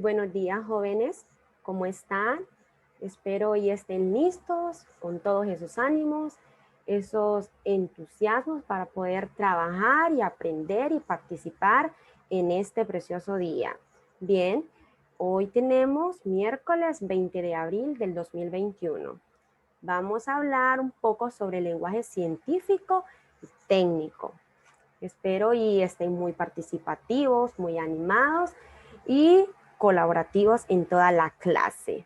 Buenos días, jóvenes. ¿Cómo están? Espero y estén listos con todos esos ánimos, esos entusiasmos para poder trabajar y aprender y participar en este precioso día. Bien, hoy tenemos miércoles 20 de abril del 2021. Vamos a hablar un poco sobre el lenguaje científico y técnico. Espero y estén muy participativos, muy animados y colaborativos en toda la clase.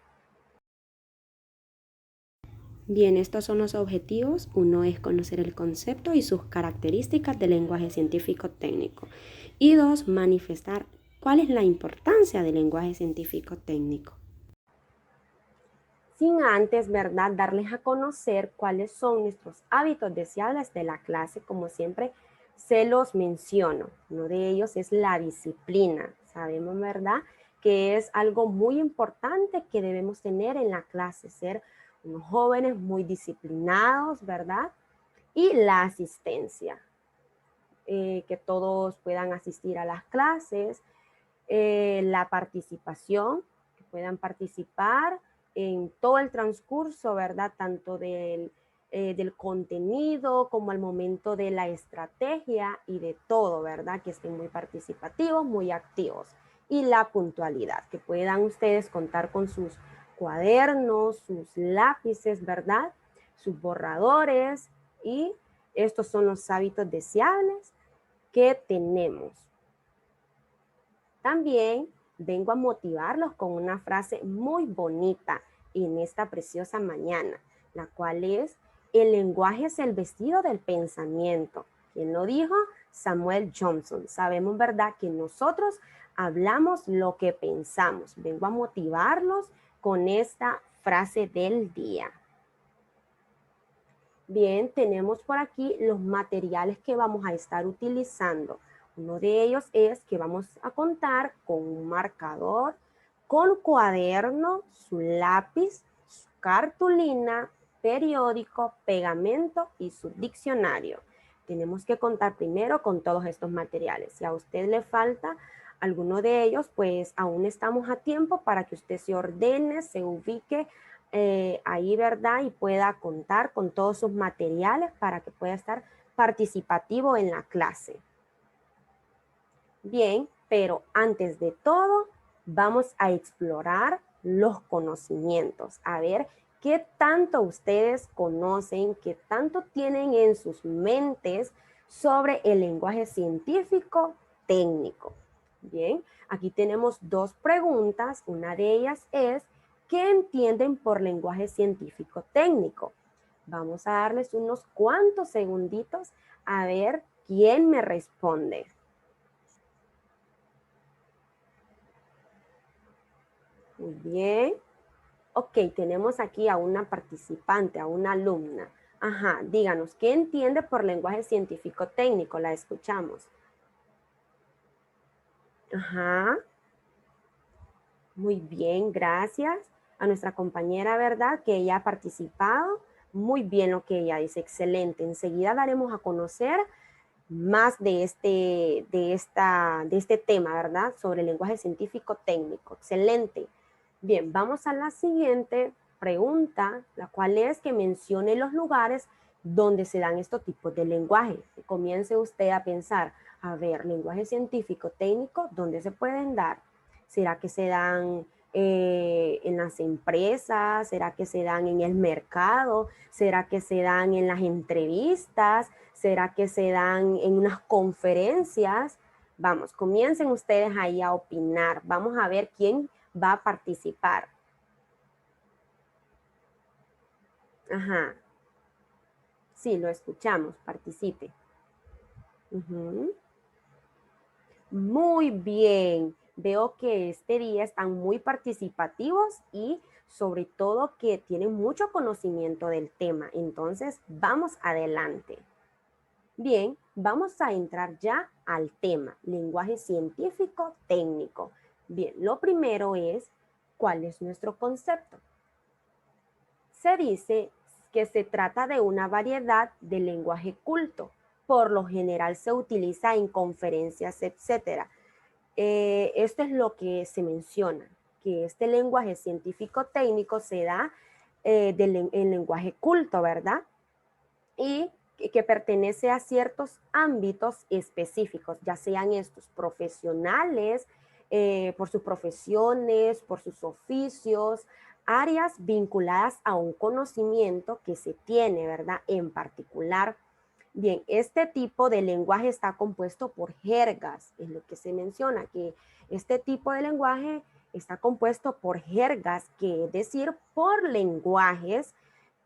Bien, estos son los objetivos. Uno es conocer el concepto y sus características del lenguaje científico técnico. Y dos, manifestar cuál es la importancia del lenguaje científico técnico. Sin antes, ¿verdad?, darles a conocer cuáles son nuestros hábitos deseables de la clase, como siempre se los menciono. Uno de ellos es la disciplina. Sabemos, ¿verdad?, que es algo muy importante que debemos tener en la clase, ser unos jóvenes muy disciplinados, ¿verdad? Y la asistencia, que todos puedan asistir a las clases, la participación, que puedan participar en todo el transcurso, ¿verdad? Tanto del contenido como al momento de la estrategia y de todo, ¿verdad? Que estén muy participativos, muy activos. Y la puntualidad, que puedan ustedes contar con sus cuadernos, sus lápices, ¿verdad? Sus borradores, y estos son los hábitos deseables que tenemos. También vengo a motivarlos con una frase muy bonita en esta preciosa mañana, la cual es: el lenguaje es el vestido del pensamiento. ¿Quién lo dijo? Samuel Johnson. Sabemos, ¿verdad?, que nosotros hablamos lo que pensamos. Vengo a motivarlos con esta frase del día. Bien, tenemos por aquí los materiales que vamos a estar utilizando. Uno de ellos es que vamos a contar con un marcador, con cuaderno, su lápiz, su cartulina, periódico, pegamento y su diccionario. Tenemos que contar primero con todos estos materiales. Si a usted le falta alguno de ellos, pues aún estamos a tiempo para que usted se ordene, se ubique ahí, ¿verdad? Y pueda contar con todos sus materiales para que pueda estar participativo en la clase. Bien, pero antes de todo, vamos a explorar los conocimientos, a ver qué tanto ustedes conocen, qué tanto tienen en sus mentes sobre el lenguaje científico técnico. Bien, aquí tenemos dos preguntas. Una de ellas es: ¿qué entienden por lenguaje científico técnico? Vamos a darles unos cuantos segunditos a ver quién me responde. Muy bien. Ok, tenemos aquí a una participante, a una alumna. Ajá, díganos, ¿qué entiende por lenguaje científico técnico? La escuchamos. Ajá. Muy bien, gracias a nuestra compañera, ¿verdad?, que ella ha participado. Muy bien lo que ella dice, excelente. Enseguida daremos a conocer más de este tema, ¿verdad?, sobre el lenguaje científico técnico. Excelente. Bien, vamos a la siguiente pregunta, la cual es que mencione los lugares donde se dan estos tipos de lenguaje. Comience usted a pensar, a ver, lenguaje científico técnico, ¿dónde se pueden dar? ¿Será que se dan en las empresas? ¿Será que se dan en el mercado? ¿Será que se dan en las entrevistas? ¿Será que se dan en unas conferencias? Vamos, comiencen ustedes ahí a opinar. Vamos a ver quién va a participar. Ajá. Sí, lo escuchamos. Participe. Muy bien. Veo que este día están muy participativos y sobre todo que tienen mucho conocimiento del tema. Entonces, vamos adelante. Bien, vamos a entrar ya al tema, lenguaje científico técnico. Bien, lo primero es, ¿cuál es nuestro concepto? Se dice que se trata de una variedad de lenguaje culto. Por lo general se utiliza en conferencias, etcétera. esto es lo que se menciona, que este lenguaje científico-técnico se da en lenguaje culto, ¿verdad? Y que pertenece a ciertos ámbitos específicos, ya sean estos profesionales, por sus profesiones, por sus oficios, áreas vinculadas a un conocimiento que se tiene, ¿verdad? En particular. Bien, este tipo de lenguaje está compuesto por jergas, es lo que se menciona, que este tipo de lenguaje está compuesto por jergas, que es decir, por lenguajes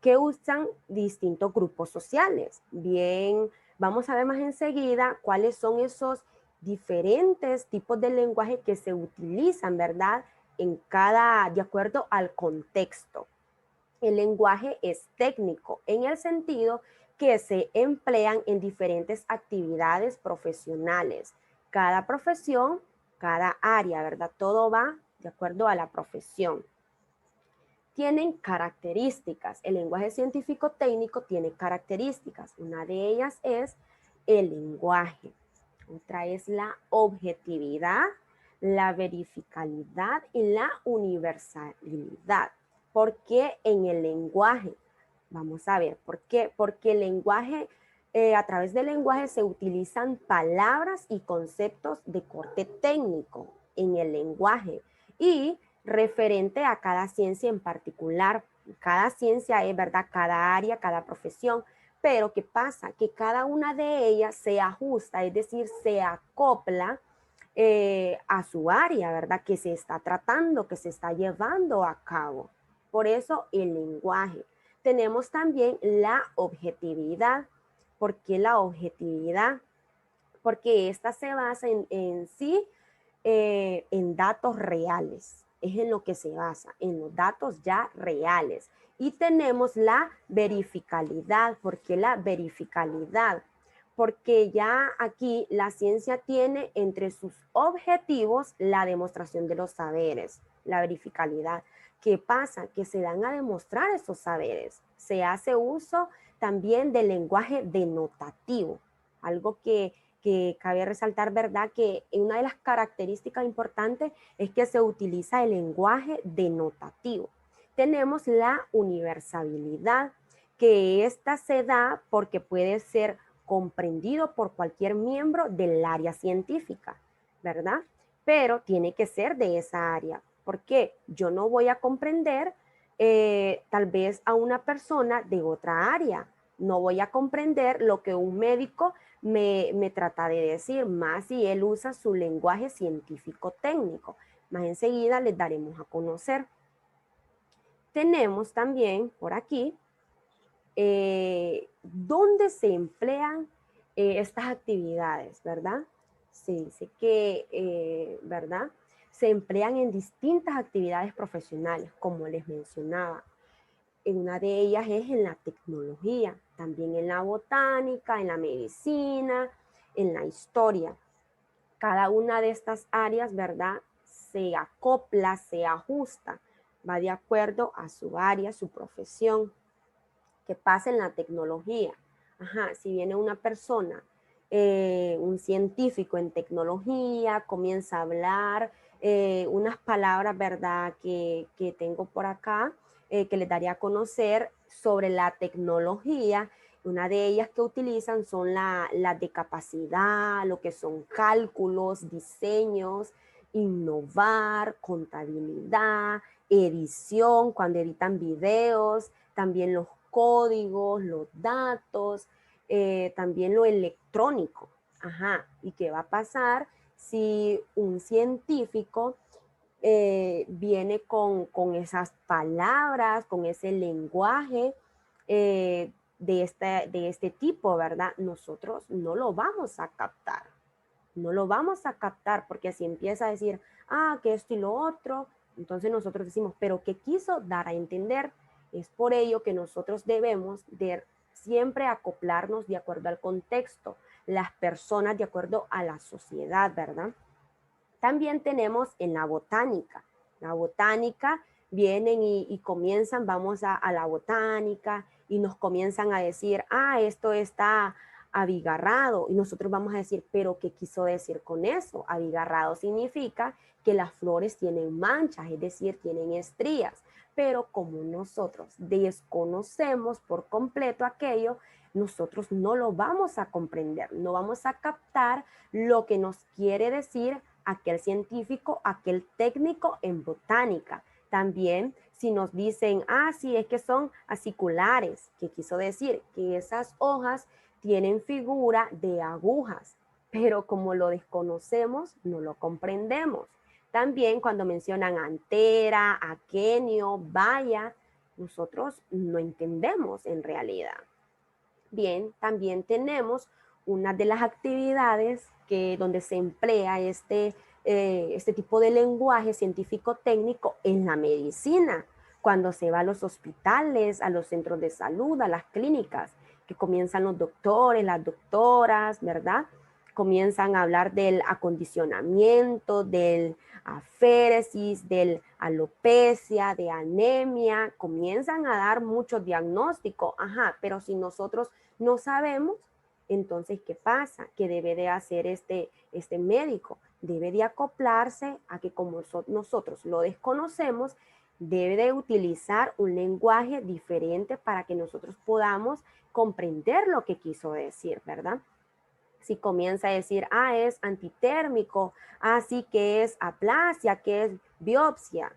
que usan distintos grupos sociales. Bien, vamos a ver más enseguida cuáles son esos diferentes tipos de lenguaje que se utilizan, ¿verdad? De acuerdo al contexto. El lenguaje es técnico en el sentido que se emplean en diferentes actividades profesionales. Cada profesión, cada área, ¿verdad? Todo va de acuerdo a la profesión. Tienen características. El lenguaje científico técnico tiene características. Una de ellas es el lenguaje. Otra es la objetividad, la verificabilidad y la universalidad. ¿Por qué en el lenguaje? Vamos a ver, ¿por qué? Porque el lenguaje, a través del lenguaje se utilizan palabras y conceptos de corte técnico en el lenguaje y referente a cada ciencia en particular. Cada ciencia es, ¿verdad? Cada área, cada profesión. Pero ¿qué pasa? Que cada una de ellas se ajusta, es decir, se acopla a su área, ¿verdad? Que se está tratando, que se está llevando a cabo. Por eso el lenguaje. Tenemos también la objetividad. ¿Por qué la objetividad? Porque esta se basa en sí en datos reales. Es en lo que se basa, en los datos ya reales. Y tenemos la verificabilidad. ¿Por qué la verificabilidad? Porque ya aquí la ciencia tiene entre sus objetivos la demostración de los saberes, la verificabilidad. ¿Qué pasa? Que se dan a demostrar esos saberes. Se hace uso también del lenguaje denotativo, algo que cabe resaltar, ¿verdad? Que una de las características importantes es que se utiliza el lenguaje denotativo. Tenemos la universalidad, que esta se da porque puede ser comprendido por cualquier miembro del área científica, ¿verdad? Pero tiene que ser de esa área. ¿Por qué? Yo no voy a comprender tal vez a una persona de otra área. No voy a comprender lo que un médico me trata de decir, más si él usa su lenguaje científico técnico. Más enseguida les daremos a conocer. Tenemos también por aquí dónde se emplean estas actividades, ¿verdad? Se dice que, ¿verdad? Se emplean en distintas actividades profesionales, como les mencionaba. Una de ellas es en la tecnología, también en la botánica, en la medicina, en la historia. Cada una de estas áreas, ¿verdad? Se acopla, se ajusta, va de acuerdo a su área, su profesión. ¿Qué pasa en la tecnología? Ajá, si viene una persona, un científico en tecnología, comienza a hablar unas palabras, ¿verdad? Que tengo por acá, que les daría a conocer sobre la tecnología. Una de ellas que utilizan son las de capacidad, lo que son cálculos, diseños, innovar, contabilidad, edición, cuando editan videos, también los códigos, los datos, también lo electrónico. Ajá, ¿y qué va a pasar si un científico viene con esas palabras, con ese lenguaje de este tipo, ¿verdad? Nosotros no lo vamos a captar. No lo vamos a captar porque si empieza a decir, que esto y lo otro, entonces nosotros decimos, pero ¿qué quiso dar a entender? Es por ello que nosotros debemos de siempre acoplarnos de acuerdo al contexto, las personas de acuerdo a la sociedad, ¿verdad? También tenemos en la botánica. La botánica vienen y comienzan, vamos a la botánica y nos comienzan a decir, esto está abigarrado. Y nosotros vamos a decir, pero ¿qué quiso decir con eso? Abigarrado significa que las flores tienen manchas, es decir, tienen estrías. Pero como nosotros desconocemos por completo aquello, nosotros no lo vamos a comprender, no vamos a captar lo que nos quiere decir aquel científico, aquel técnico en botánica. También si nos dicen, sí, es que son aciculares, ¿qué quiso decir? Que esas hojas tienen figura de agujas, pero como lo desconocemos, no lo comprendemos. También cuando mencionan antera, aquenio, baya, nosotros no entendemos en realidad. Bien, también tenemos una de las actividades donde se emplea este tipo de lenguaje científico-técnico en la medicina, cuando se va a los hospitales, a los centros de salud, a las clínicas, que comienzan los doctores, las doctoras, ¿verdad? Comienzan a hablar del acondicionamiento, del aféresis, del alopecia, de anemia, comienzan a dar muchos diagnósticos, pero si nosotros no sabemos, entonces, ¿qué pasa? ¿Qué debe de hacer este médico? Debe de acoplarse a que como nosotros lo desconocemos, debe de utilizar un lenguaje diferente para que nosotros podamos comprender lo que quiso decir, ¿verdad? Si comienza a decir, es antitérmico, sí que es aplasia, que es biopsia.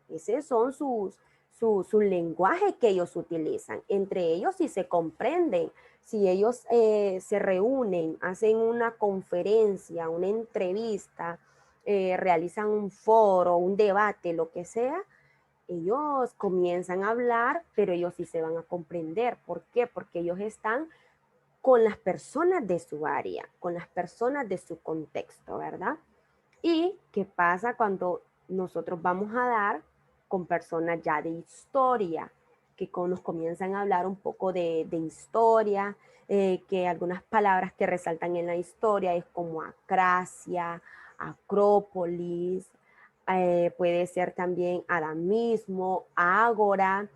Ese son su lenguaje que ellos utilizan. Entre ellos si se comprenden, si ellos se reúnen, hacen una conferencia, una entrevista, realizan un foro, un debate, lo que sea, ellos comienzan a hablar, pero ellos sí se van a comprender. ¿Por qué? Porque ellos están con las personas de su área, con las personas de su contexto, ¿verdad? ¿Y qué pasa cuando nosotros vamos a dar con personas ya de historia, que nos comienzan a hablar un poco de historia, que algunas palabras que resaltan en la historia es como acracia, acrópolis, puede ser también adamismo, ágora,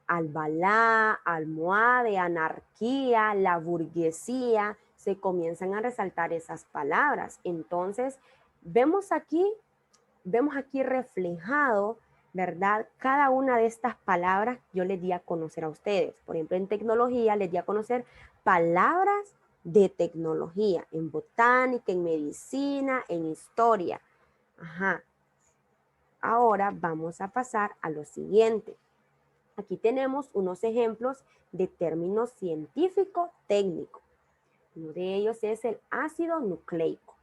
albalá, almohade, anarquía, la burguesía, se comienzan a resaltar esas palabras. Entonces, vemos aquí reflejado, ¿verdad? Cada una de estas palabras yo les di a conocer a ustedes. Por ejemplo, en tecnología les di a conocer palabras de tecnología, en botánica, en medicina, en historia. Ahora vamos a pasar a lo siguiente. Aquí tenemos unos ejemplos de términos científico-técnicos. Uno de ellos es el ácido nucleico.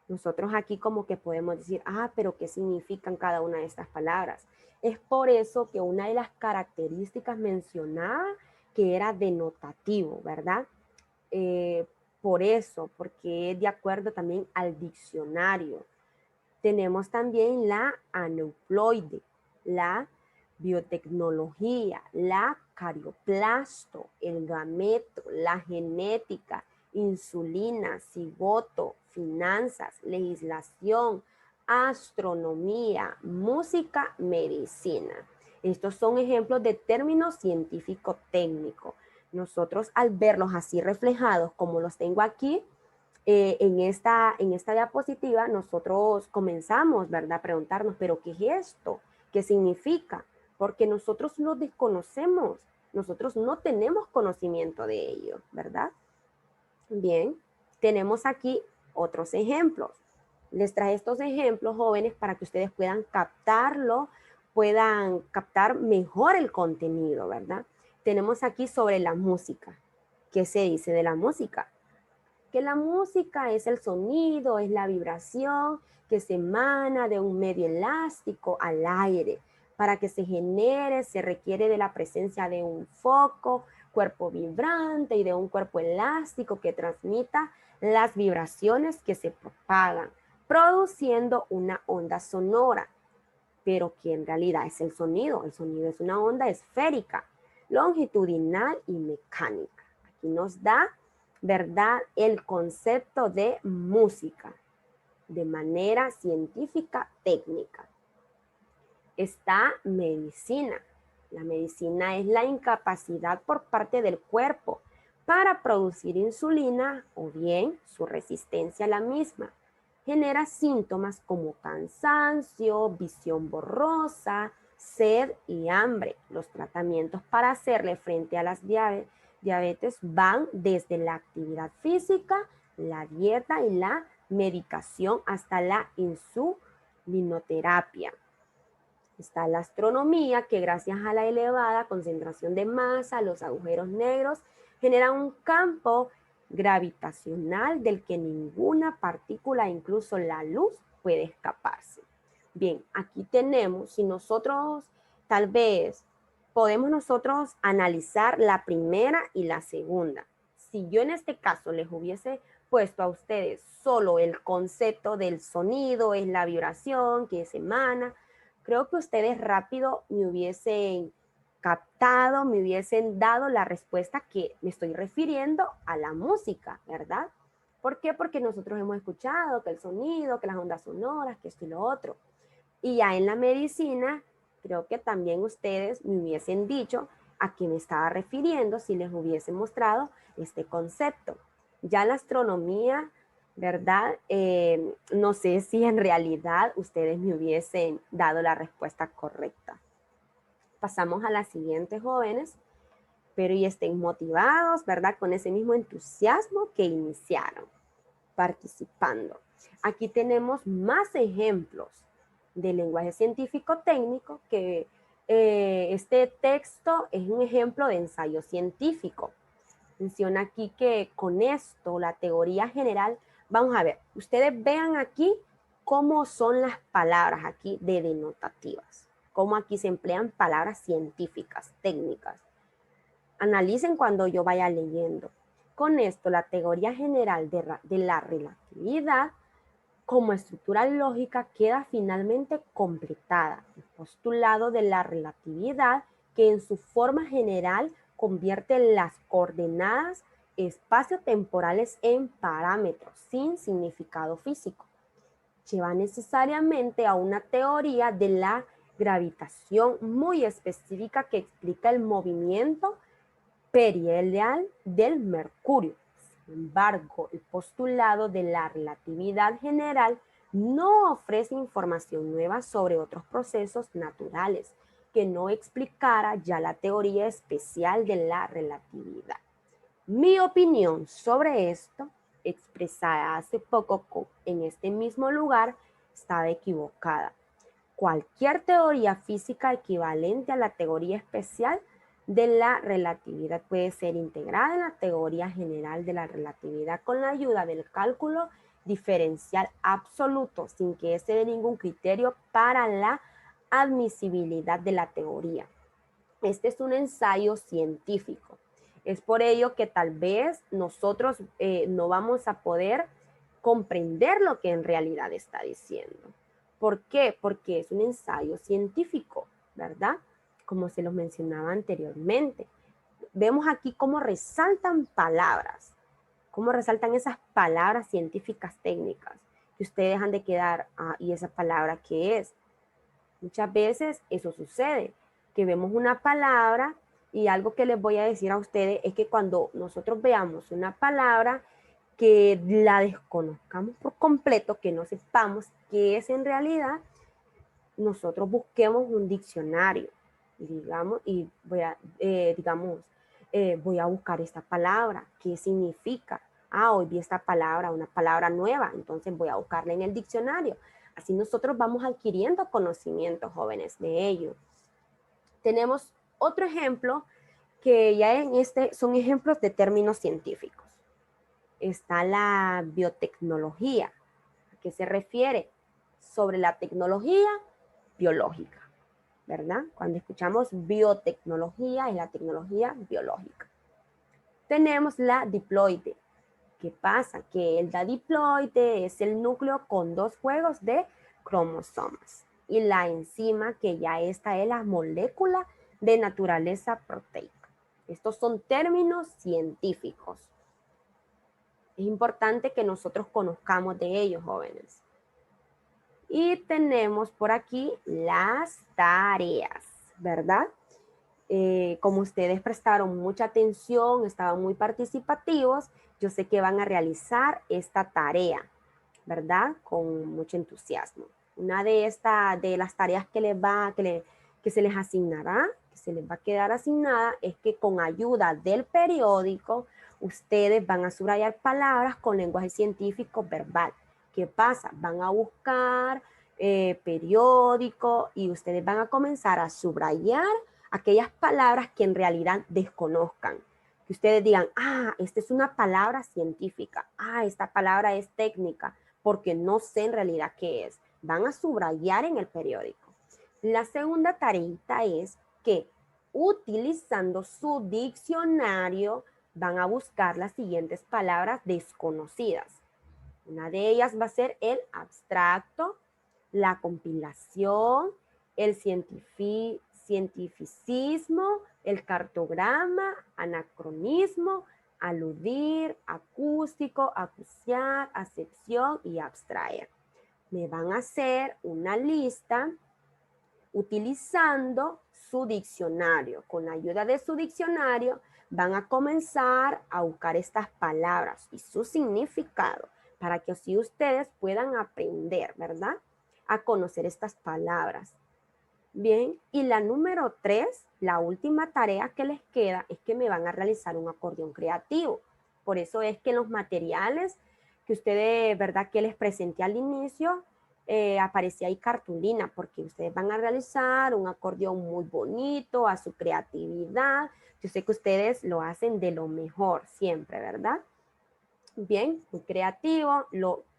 Nosotros aquí como que podemos decir, pero ¿qué significan cada una de estas palabras? Es por eso que una de las características mencionaba que era denotativo, ¿verdad? Por eso, porque es de acuerdo también al diccionario. Tenemos también la aneuploide, la biotecnología, la carioplasto, el gameto, la genética, insulina, cigoto, finanzas, legislación, astronomía, música, medicina. Estos son ejemplos de términos científico-técnicos. Nosotros al verlos así reflejados como los tengo aquí, en esta diapositiva nosotros comenzamos, ¿verdad? A preguntarnos, ¿pero qué es esto? ¿Qué significa? Porque nosotros lo desconocemos, nosotros no tenemos conocimiento de ello, ¿verdad? Bien, tenemos aquí otros ejemplos. Les traje estos ejemplos, jóvenes, para que ustedes puedan captarlo, puedan captar mejor el contenido, ¿verdad? Tenemos aquí sobre la música. ¿Qué se dice de la música? Que la música es el sonido, es la vibración que se emana de un medio elástico al aire. Para que se genere se requiere de la presencia de un foco, cuerpo vibrante y de un cuerpo elástico que transmita las vibraciones que se propagan, produciendo una onda sonora. Pero ¿qué en realidad es el sonido? El sonido es una onda esférica, longitudinal y mecánica. Aquí nos da, ¿verdad?, el concepto de música de manera científica técnica. Está medicina. La medicina es la incapacidad por parte del cuerpo para producir insulina o bien su resistencia a la misma. Genera síntomas como cansancio, visión borrosa, sed y hambre. Los tratamientos para hacerle frente a las diabetes van desde la actividad física, la dieta y la medicación hasta la insulinoterapia. Está la astronomía, que gracias a la elevada concentración de masa, los agujeros negros generan un campo gravitacional del que ninguna partícula, incluso la luz, puede escaparse. Bien, aquí tenemos, si nosotros tal vez podemos nosotros analizar la primera y la segunda. Si yo en este caso les hubiese puesto a ustedes solo el concepto del sonido, es la vibración que se emana, creo que ustedes rápido me hubiesen captado, me hubiesen dado la respuesta que me estoy refiriendo a la música, ¿verdad? ¿Por qué? Porque nosotros hemos escuchado que el sonido, que las ondas sonoras, que esto y lo otro. Y ya en la medicina, creo que también ustedes me hubiesen dicho a qué me estaba refiriendo si les hubiese mostrado este concepto. Ya la astronomía, ¿verdad? No sé si en realidad ustedes me hubiesen dado la respuesta correcta. Pasamos a la siguiente, jóvenes, pero y estén motivados, ¿verdad? Con ese mismo entusiasmo que iniciaron participando. Aquí tenemos más ejemplos de lenguaje científico técnico que este texto es un ejemplo de ensayo científico. Menciona aquí que con esto, la teoría general, vamos a ver, ustedes vean aquí cómo son las palabras aquí de denotativas, cómo aquí se emplean palabras científicas, técnicas. Analicen cuando yo vaya leyendo. Con esto, la teoría general de la relatividad como estructura lógica queda finalmente completada. El postulado de la relatividad, que en su forma general convierte las coordenadas espaciotemporales en parámetros sin significado físico, lleva necesariamente a una teoría de la gravitación muy específica que explica el movimiento perihelal del mercurio. Sin embargo, el postulado de la relatividad general no ofrece información nueva sobre otros procesos naturales que no explicara ya la teoría especial de la relatividad. Mi opinión sobre esto, expresada hace poco en este mismo lugar, estaba equivocada. Cualquier teoría física equivalente a la teoría especial de la relatividad puede ser integrada en la teoría general de la relatividad con la ayuda del cálculo diferencial absoluto, sin que ese dé ningún criterio para la admisibilidad de la teoría. Este es un ensayo científico. Es por ello que tal vez nosotros no vamos a poder comprender lo que en realidad está diciendo. ¿Por qué? Porque es un ensayo científico, ¿verdad? Como se los mencionaba anteriormente. Vemos aquí cómo resaltan palabras, cómo resaltan esas palabras científicas técnicas que ustedes han de quedar, ¿y esa palabra qué es? Muchas veces eso sucede, que vemos una palabra y algo que les voy a decir a ustedes es que cuando nosotros veamos una palabra que la desconozcamos por completo, que no sepamos qué es en realidad, nosotros busquemos un diccionario, digamos, y voy a buscar esta palabra, ¿qué significa? Hoy vi esta palabra, una palabra nueva, entonces voy a buscarla en el diccionario. Así nosotros vamos adquiriendo conocimientos, jóvenes, de ello. Tenemos otro ejemplo que ya en este son ejemplos de términos científicos. Está la biotecnología. ¿A qué se refiere? Sobre la tecnología biológica, ¿verdad? Cuando escuchamos biotecnología, es la tecnología biológica. Tenemos la diploide. ¿Qué pasa? Que el diploide es el núcleo con 2 juegos de cromosomas. Y la enzima, que ya esta es la molécula de naturaleza proteica. Estos son términos científicos. Es importante que nosotros conozcamos de ellos, jóvenes. Y tenemos por aquí las tareas, ¿verdad? Como ustedes prestaron mucha atención, estaban muy participativos, yo sé que van a realizar esta tarea, ¿verdad? Con mucho entusiasmo. Una de las tareas que se les asignará, que se les va a quedar asignada, es que con ayuda del periódico, ustedes van a subrayar palabras con lenguaje científico verbal. ¿Qué pasa? Van a buscar periódico y ustedes van a comenzar a subrayar aquellas palabras que en realidad desconozcan. Que ustedes digan, esta es una palabra científica, esta palabra es técnica, porque no sé en realidad qué es. Van a subrayar en el periódico. La segunda tareita es que utilizando su diccionario van a buscar las siguientes palabras desconocidas. Una de ellas va a ser el abstracto, la compilación, el cientificismo, el cartograma, anacronismo, aludir, acústico, acuciar, acepción y abstraer. Me van a hacer una lista utilizando su diccionario. Con la ayuda de su diccionario van a comenzar a buscar estas palabras y su significado para que así ustedes puedan aprender, ¿verdad? A conocer estas palabras. Bien, y la número 3, la última tarea que les queda es que me van a realizar un acordeón creativo. Por eso es que los materiales que ustedes, ¿verdad? Que les presenté al inicio, aparecía ahí cartulina, porque ustedes van a realizar un acordeón muy bonito, a su creatividad. Yo sé que ustedes lo hacen de lo mejor siempre, ¿verdad? Bien, muy creativo.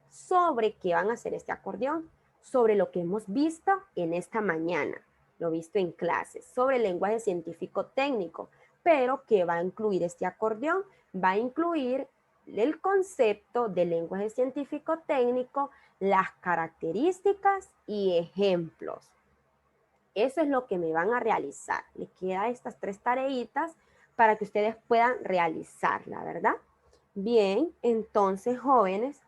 Sobre qué van a hacer este acordeón, sobre lo que hemos visto en esta mañana, lo visto en clases, sobre el lenguaje científico técnico, pero ¿qué va a incluir este acordeón? Va a incluir el concepto del lenguaje científico técnico, las características y ejemplos. Eso es lo que me van a realizar. Les quedan estas 3 tareitas para que ustedes puedan realizarla, ¿verdad? Bien, entonces, jóvenes,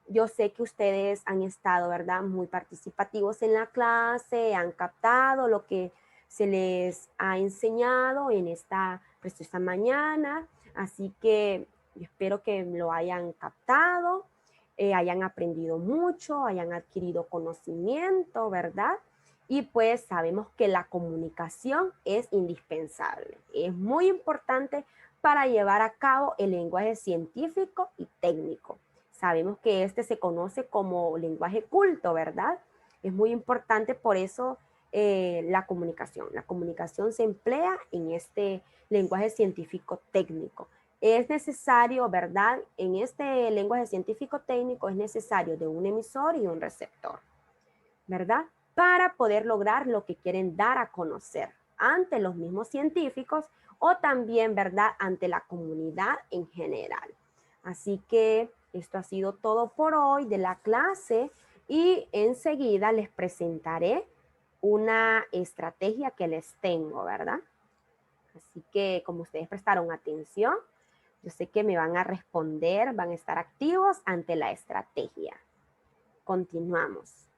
yo sé que ustedes han estado, ¿verdad? Muy participativos en la clase, han captado lo que se les ha enseñado en esta preciosa mañana, así que espero que lo hayan captado, hayan aprendido mucho, hayan adquirido conocimiento, ¿verdad? Y pues sabemos que la comunicación es indispensable, es muy importante para llevar a cabo el lenguaje científico y técnico. Sabemos que este se conoce como lenguaje culto, ¿verdad? Es muy importante por eso la comunicación. La comunicación se emplea en este lenguaje científico técnico. Es necesario, ¿verdad? En este lenguaje científico técnico es necesario de un emisor y un receptor, ¿verdad? Para poder lograr lo que quieren dar a conocer ante los mismos científicos o también, ¿verdad?, ante la comunidad en general. Así que esto ha sido todo por hoy de la clase y enseguida les presentaré una estrategia que les tengo, ¿verdad? Así que como ustedes prestaron atención, yo sé que me van a responder, van a estar activos ante la estrategia. Continuamos.